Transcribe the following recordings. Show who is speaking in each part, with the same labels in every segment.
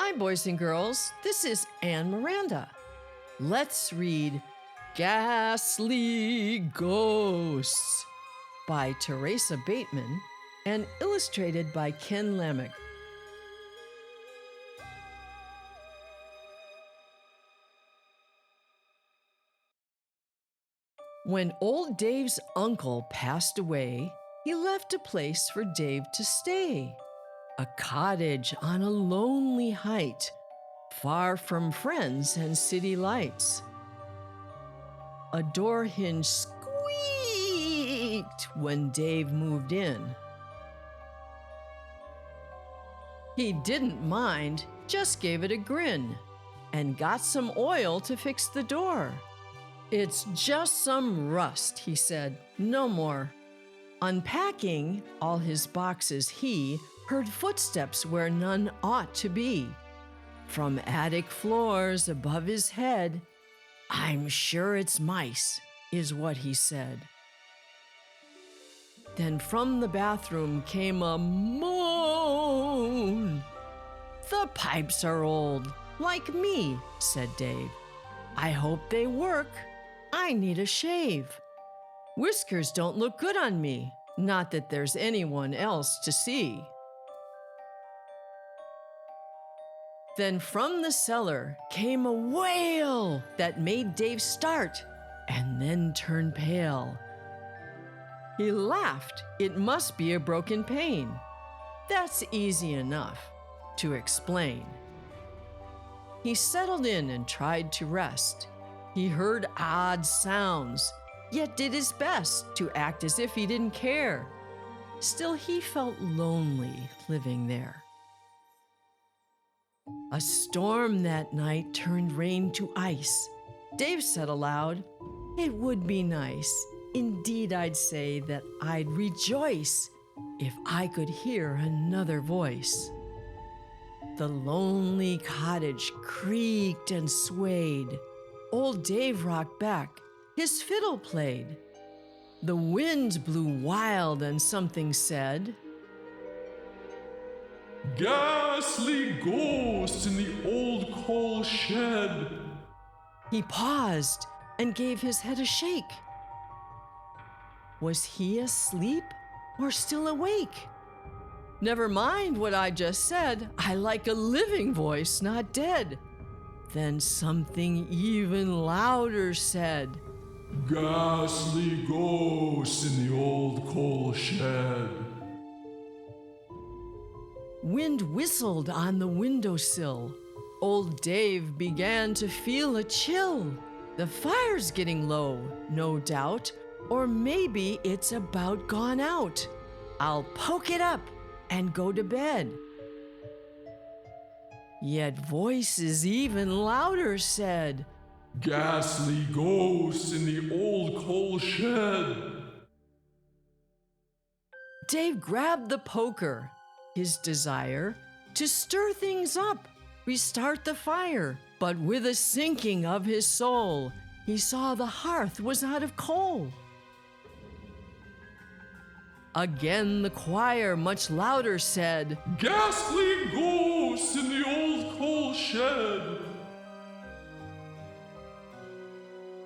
Speaker 1: Hi, boys and girls. This is Anne Miranda. Let's read Ghastly Ghosts by Teresa Bateman and illustrated by Ken Lamug. When old Dave's uncle passed away, he left a place for Dave to stay. A cottage on a lonely height, far from friends and city lights. A door hinge squeaked when Dave moved in. He didn't mind, just gave it a grin, and got some oil to fix the door. "It's just some rust," he said, "no more." Unpacking all his boxes, he heard footsteps where none ought to be. From attic floors above his head, "I'm sure it's mice," is what he said. Then from the bathroom came a moan. "The pipes are old, like me," said Dave. "I hope they work. I need a shave. Whiskers don't look good on me, not that there's anyone else to see." Then from the cellar came a wail that made Dave start and then turn pale. He laughed. It must be a broken pane. That's easy enough to explain. He settled in and tried to rest. He heard odd sounds, yet did his best to act as if he didn't care. Still, he felt lonely living there. A storm that night turned rain to ice. Dave said aloud, "It would be nice. Indeed, I'd say that I'd rejoice if I could hear another voice." The lonely cottage creaked and swayed. Old Dave rocked back. His fiddle played. The wind blew wild and something said,
Speaker 2: "Ghastly ghosts in the old coal shed."
Speaker 1: He paused and gave his head a shake. Was he asleep or still awake? "Never mind what I just said. I like a living voice, not dead." Then something even louder said,
Speaker 2: "Ghastly ghosts in the old coal shed."
Speaker 1: Wind whistled on the windowsill. Old Dave began to feel a chill. The fire's getting low, no doubt, or maybe it's about gone out. I'll poke it up and go to bed. Yet voices even louder said,
Speaker 2: "Ghastly ghosts in the old coal shed."
Speaker 1: Dave grabbed the poker, his desire to stir things up, restart the fire. But with a sinking of his soul, he saw the hearth was out of coal. Again the choir much louder said,
Speaker 2: "Ghastly ghosts in the old coal shed."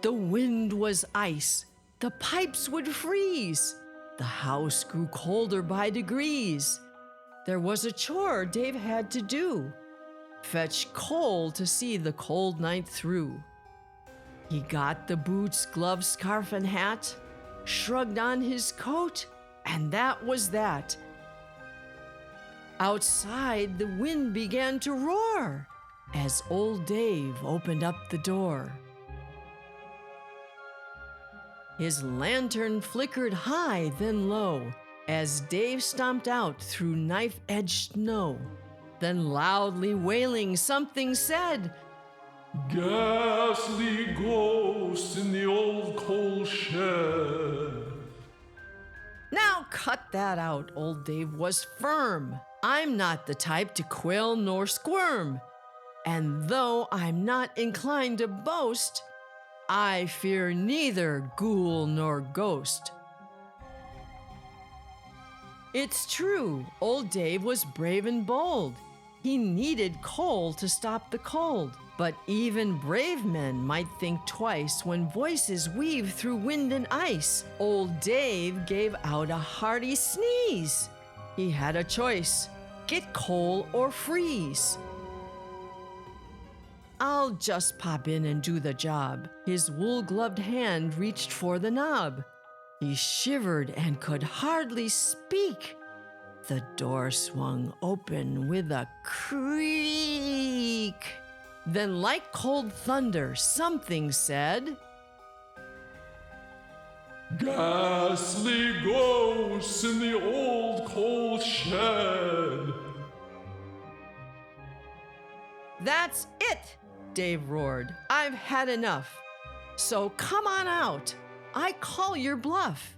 Speaker 1: The wind was ice, the pipes would freeze. The house grew colder by degrees. There was a chore Dave had to do, fetch coal to see the cold night through. He got the boots, gloves, scarf, and hat, shrugged on his coat, and that was that. Outside, the wind began to roar as old Dave opened up the door. His lantern flickered high, then low, as Dave stomped out through knife-edged snow. Then loudly wailing, something said,
Speaker 2: "Ghastly ghosts in the old coal shed."
Speaker 1: "Now cut that out," old Dave was firm. "I'm not the type to quail nor squirm. And though I'm not inclined to boast, I fear neither ghoul nor ghost." It's true, old Dave was brave and bold. He needed coal to stop the cold. But even brave men might think twice when voices weave through wind and ice. Old Dave gave out a hearty sneeze. He had a choice: get coal or freeze. I'll just pop in and do the job. His wool-gloved hand reached for the knob. He shivered and could hardly speak. The door swung open with a creak. Then, like cold thunder, something said,
Speaker 2: "Ghastly ghosts in the old coal shed."
Speaker 1: "That's it!" Dave roared. "I've had enough. So come on out. I call your bluff.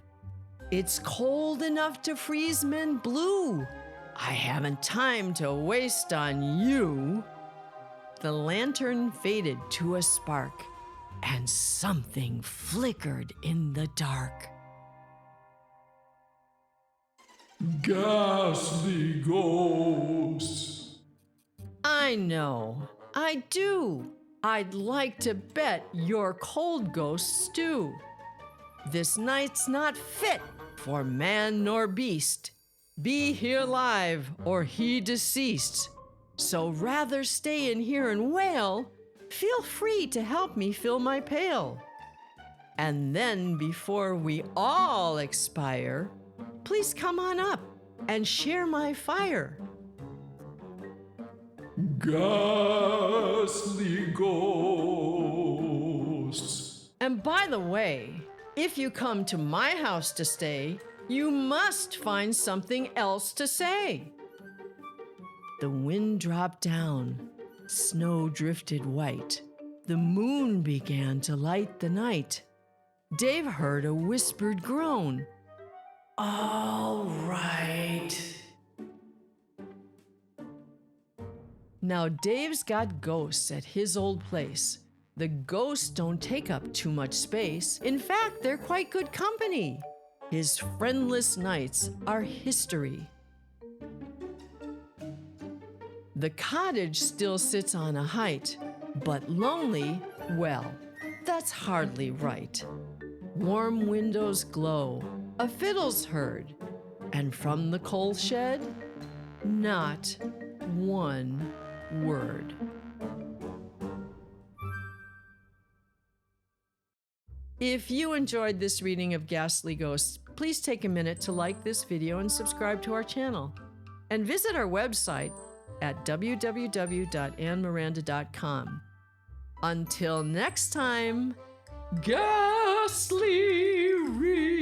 Speaker 1: It's cold enough to freeze men blue. I haven't time to waste on you." The lantern faded to a spark, and something flickered in the dark.
Speaker 2: "Ghastly ghosts."
Speaker 1: I know. I do. I'd like to bet your cold ghost stew. This night's not fit for man nor beast. Be here live or he deceased. So rather stay in here and wail. Feel free to help me fill my pail. And then before we all expire, please come on up and share my fire.
Speaker 2: "Ghastly ghosts."
Speaker 1: And by the way, if you come to my house to stay, you must find something else to say. The wind dropped down, snow drifted white, the moon began to light the night. Dave heard a whispered groan. "All right." Now Dave's got ghosts at his old place. The ghosts don't take up too much space. In fact, they're quite good company. His friendless nights are history. The cottage still sits on a height, but lonely, well, that's hardly right. Warm windows glow, a fiddle's heard, and from the coal shed, not one word. If you enjoyed this reading of Ghastly Ghosts, please take a minute to like this video and subscribe to our channel. And visit our website at www.annemiranda.com. Until next time, ghastly read.